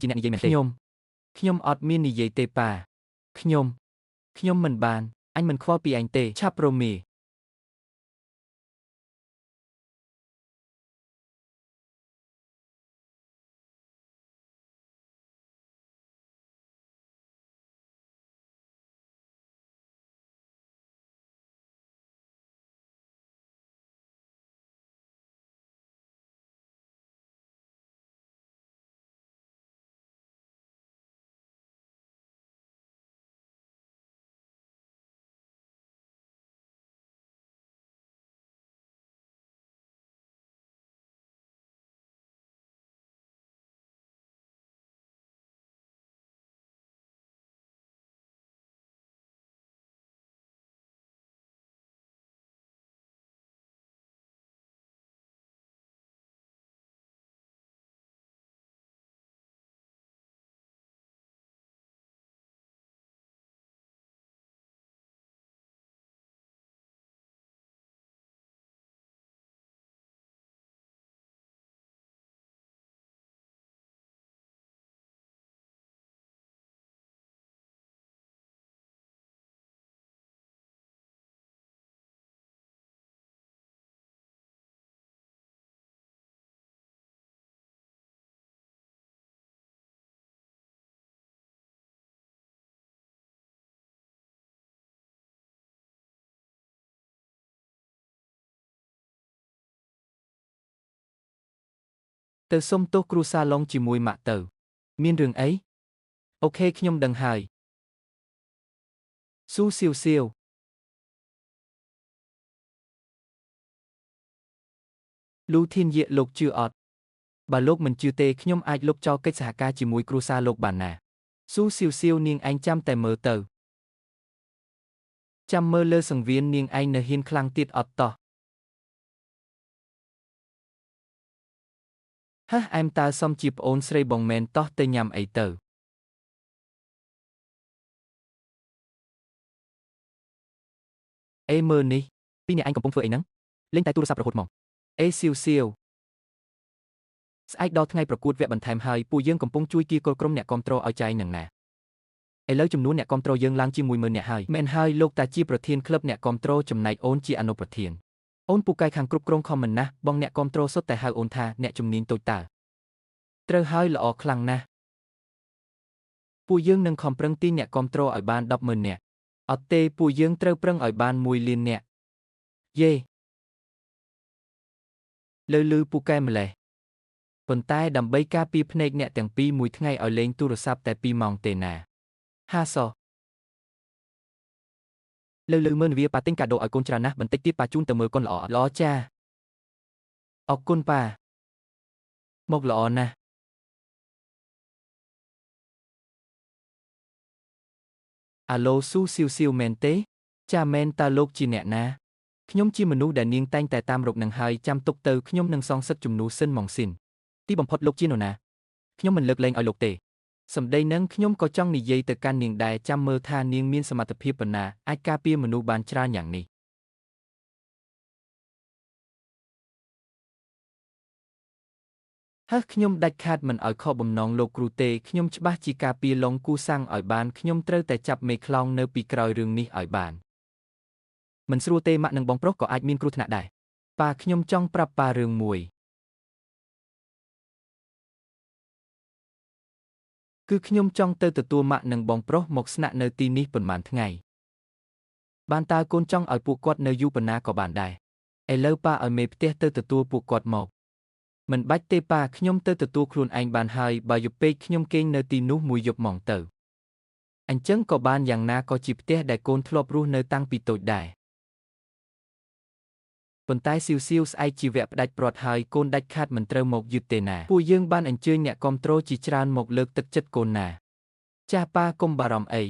ជាអ្នកនិយាយមែនទេខ្ញុំអត់មាននិយាយទេប៉ាខ្ញុំមិនបានអញមិនខ្វល់ពីឯងទេឆាប់រមីទៅសុំទោសគ្រូសាឡុងជាមួយម៉ាក់ទៅមានរឿងអីអូខេខ្ញុំដឹងហើយស៊ូសៀវលូធានយាលោកជឿអត់បើលោកមិនជឿទេខ្ញុំអាចលុបចោលកិច្ចសហការជាមួយគ្រួសារលោកបានណាស៊ូសៀវនាងឯងចាំតែមើលទៅចាំមើលលើសង្វៀននាងឯងនៅហ៊ានខ្លាំងទៀតអត់តោះហះអែមតើសមជាប្អូនស្រីបងមែនតោះទៅញ៉ាំអីទៅអេមើលនេះពីអ្នកឯងកំពុងធ្វើអីហ្នឹងលេងតែទូរស័ព្ទរហូតមកអេសៀវស្អែកដល់ថ្ងៃប្រកួតវគ្គបន្ថែមហើយពួកយើងកំពុងជួយគៀកលក្រុមអ្នកគាំទ្រឲ្យចែងនឹងណាឥឡូវចំនួនអ្នកគាំទ្រយើងឡើងជា 10000 នាក់ហើយមែនហើយលោកតាជាប្រធានក្លឹបអ្នកគាំទ្រចំណែកអូនជាអនុប្រធានអូនពូកែខាងគ្រប់គ្រងខមមិនណាស់បងអ្នកគាំទ្រសុទ្ធតែហៅអូនថាអ្នកជំនាញតូចតើត្រូវហើយល្អខ្លាំងណាស់ពួកយើងនឹងខំប្រឹងទីអ្នកគាំទ្រឲ្យបាន 100,000 នាក់អត់ទេពួកយើងត្រូវប្រឹងឲ្យបាន 1 លាននាក់យេលើពូកែម្លេះប៉ុន្តែដើម្បីការពារភ្នែកអ្នកទាំងពីរមួយថ្ងៃឲ្យលេងទូរស័ព្ទតែ2ម៉ោងទេណាហាសលើមើលនាវាប៉ាទិញកាដូឲ្យកូនច្រើនណាស់បន្តិចទៀតប៉ាជូនទៅមើលកូនល្អចាអរគុណប៉ាមកល្អណាស់អាឡូស៊ូសៀវមែនទេចាមែនតើលោកជាអ្នកណាខ្ញុំជាមនុស្សដែលនាងតែងតែតាមរកនឹងហើយចាំទុកទៅខ្ញុំនឹងសងសឹកជំនួសសិនម៉ងស៊ីនទីបំផុតលោកជានរណាខ្ញុំមិនលើកលែងឲ្យលោកទេសម្ដីនឹងខ្ញុំក៏ចង់និយាយទៅកាន់នាងដែរចាំមើលថានាងមានសមត្ថភាពប៉ុណ្ណាអាចការពារមនុស្សបានច្រើនយ៉ាងនេះហើយខ្ញុំដាច់ខាតមិនឲ្យខកបំណងលោកគ្រូទេខ្ញុំច្បាស់ជាការពារឡុងគូសាំងឲ្យបានខ្ញុំត្រូវតែចាប់មេខ្លោងនៅពីក្រោយរឿងនេះឲ្យបានមិនស្រួលទេម៉ាក់និងបងប្រុសក៏អាចមានគ្រោះថ្នាក់ដែរប៉ាខ្ញុំចង់ប្រាប់ប៉ារឿងមួយគឺខ្ញុំចង់ទៅទទួលម៉ាក់និងបងប្រុសមកស្នាក់នៅទីនេះប៉ុន្មានថ្ងៃបានតើកូនចង់ឲ្យពួកគាត់នៅយូរប៉ុណ្ណាក៏បានដែរឥឡូវប៉ាឲ្យមេផ្ទះទៅទទួលពួកគាត់មកមិនបាច់ទេប៉ាខ្ញុំទៅទទួលខ្លួនឯងបានហើយបើយប់ពេកខ្ញុំគេងនៅទីនោះមួយយប់ហ្មងទៅអញ្ចឹងក៏បានយ៉ាងណាក៏ជាផ្ទះដែលកូនធ្លាប់រស់នៅតាំងពីតូចដែរប៉ុន្តែសៀវស្អែកជីវៈផ្ដាច់ព្រាត់ហើយកូនដាច់ខាតមិនត្រូវមកយឺតទេណាពួកយើងបានអញ្ជើញអ្នកគាំទ្រជាច្រើនមកលើកទឹកចិត្តកូនណាចាស់ប៉ាកុំបារម្ភអី